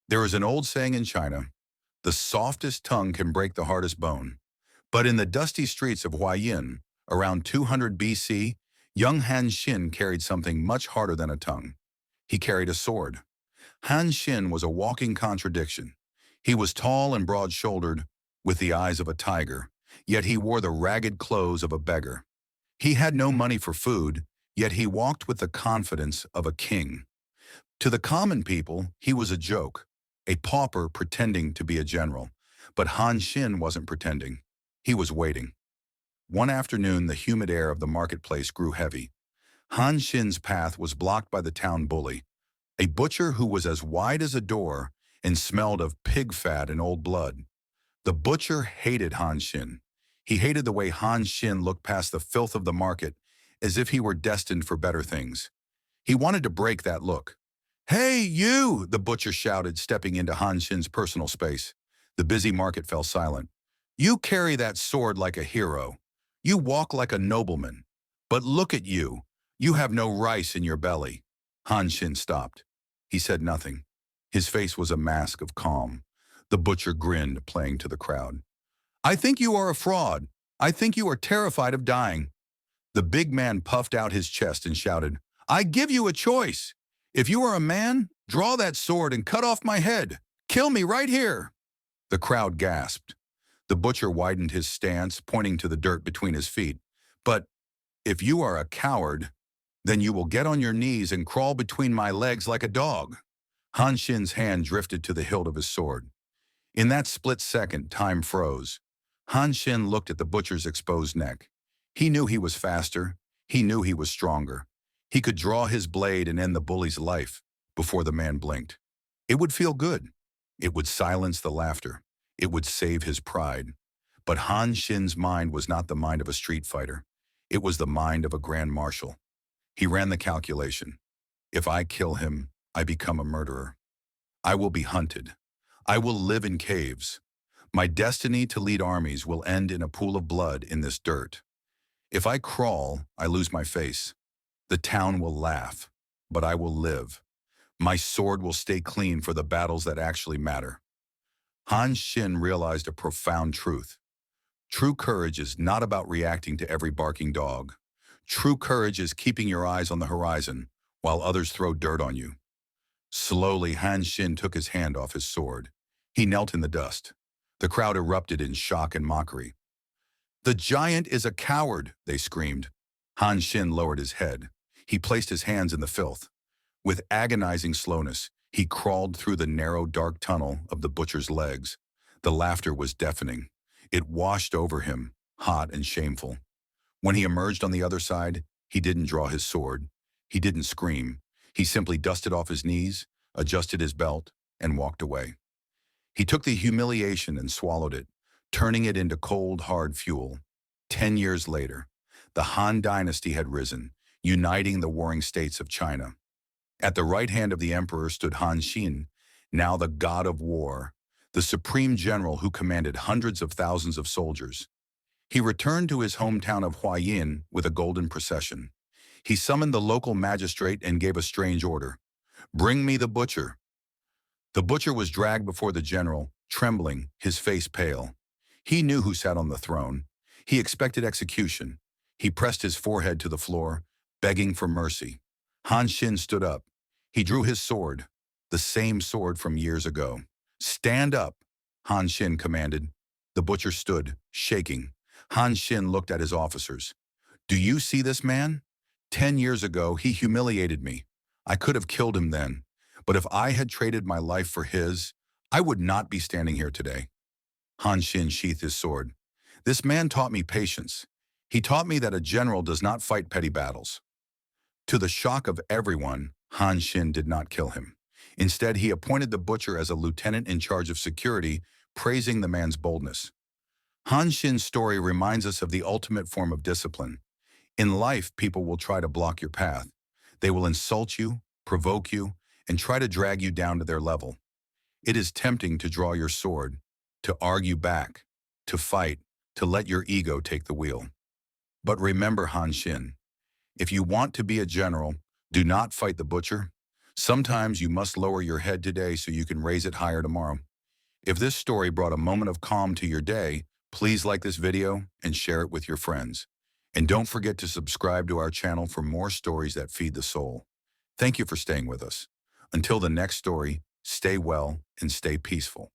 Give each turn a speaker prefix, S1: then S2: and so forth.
S1: There is an old saying in China, the softest tongue can break the hardest bone. But in the dusty streets of Huayin, around 200 BC, young Han Xin carried something much harder than a tongue. He carried a sword. Han Xin was a walking contradiction. He was tall and broad-shouldered, with the eyes of a tiger, yet he wore the ragged clothes of a beggar. He had no money for food, yet he walked with the confidence of a king. To the common people, he was a joke, a pauper pretending to be a general. But Han Xin wasn't pretending. He was waiting. One afternoon, the humid air of the marketplace grew heavy. Han Xin's path was blocked by the town bully, a butcher who was as wide as a door and smelled of pig fat and old blood. The butcher hated Han Xin. He hated the way Han Xin looked past the filth of the market as if he were destined for better things. He wanted to break that look. "Hey, you!" the butcher shouted, stepping into Han Xin's personal space. The busy market fell silent. "You carry that sword like a hero. You walk like a nobleman. But look at you. You have no rice in your belly." Han Xin stopped. He said nothing. His face was a mask of calm. The butcher grinned, playing to the crowd. "I think you are a fraud. I think you are terrified of dying." The big man puffed out his chest and shouted, "I give you a choice. If you are a man, draw that sword and cut off my head. Kill me right here." The crowd gasped. The butcher widened his stance, pointing to the dirt between his feet. "But if you are a coward, then you will get on your knees and crawl between my legs like a dog." Han Xin's hand drifted to the hilt of his sword. In that split second, time froze. Han Xin looked at the butcher's exposed neck. He knew he was faster. He knew he was stronger. He could draw his blade and end the bully's life before the man blinked. It would feel good. It would silence the laughter. It would save his pride. But Han Xin's mind was not the mind of a street fighter. It was the mind of a grand marshal. He ran the calculation. If I kill him, I become a murderer. I will be hunted. I will live in caves. My destiny to lead armies will end in a pool of blood in this dirt. If I crawl, I lose my face. The town will laugh, but I will live. My sword will stay clean for the battles that actually matter. Han Xin realized a profound truth. True courage is not about reacting to every barking dog. True courage is keeping your eyes on the horizon while others throw dirt on you. Slowly, Han Xin took his hand off his sword. He knelt in the dust. The crowd erupted in shock and mockery. "The giant is a coward," they screamed. Han Xin lowered his head. He placed his hands in the filth. With agonizing slowness, he crawled through the narrow, dark tunnel of the butcher's legs. The laughter was deafening. It washed over him, hot and shameful. When he emerged on the other side, he didn't draw his sword. He didn't scream. He simply dusted off his knees, adjusted his belt, and walked away. He took the humiliation and swallowed it, turning it into cold, hard fuel. 10 years later, the Han Dynasty had risen, uniting the warring states of China. At the right hand of the emperor stood Han Xin, now the god of war, the supreme general who commanded hundreds of thousands of soldiers. He returned to his hometown of Huayin with a golden procession. He summoned the local magistrate and gave a strange order. "Bring me the butcher." The butcher was dragged before the general, trembling, his face pale. He knew who sat on the throne. He expected execution. He pressed his forehead to the floor, begging for mercy. Han Xin stood up. He drew his sword, the same sword from years ago. "Stand up," Han Xin commanded. The butcher stood, shaking. Han Xin looked at his officers. "Do you see this man? 10 years ago, he humiliated me. I could have killed him then. But if I had traded my life for his, I would not be standing here today." Han Xin sheathed his sword. "This man taught me patience. He taught me that a general does not fight petty battles." To the shock of everyone, Han Xin did not kill him. Instead, he appointed the butcher as a lieutenant in charge of security, praising the man's boldness. Han Xin's story reminds us of the ultimate form of discipline. In life, people will try to block your path. They will insult you, provoke you, and try to drag you down to their level. It is tempting to draw your sword, to argue back, to fight, to let your ego take the wheel. But remember, Han Xin, if you want to be a general, do not fight the butcher. Sometimes you must lower your head today so you can raise it higher tomorrow. If this story brought a moment of calm to your day, please like this video and share it with your friends. And don't forget to subscribe to our channel for more stories that feed the soul. Thank you for staying with us. Until the next story, stay well and stay peaceful.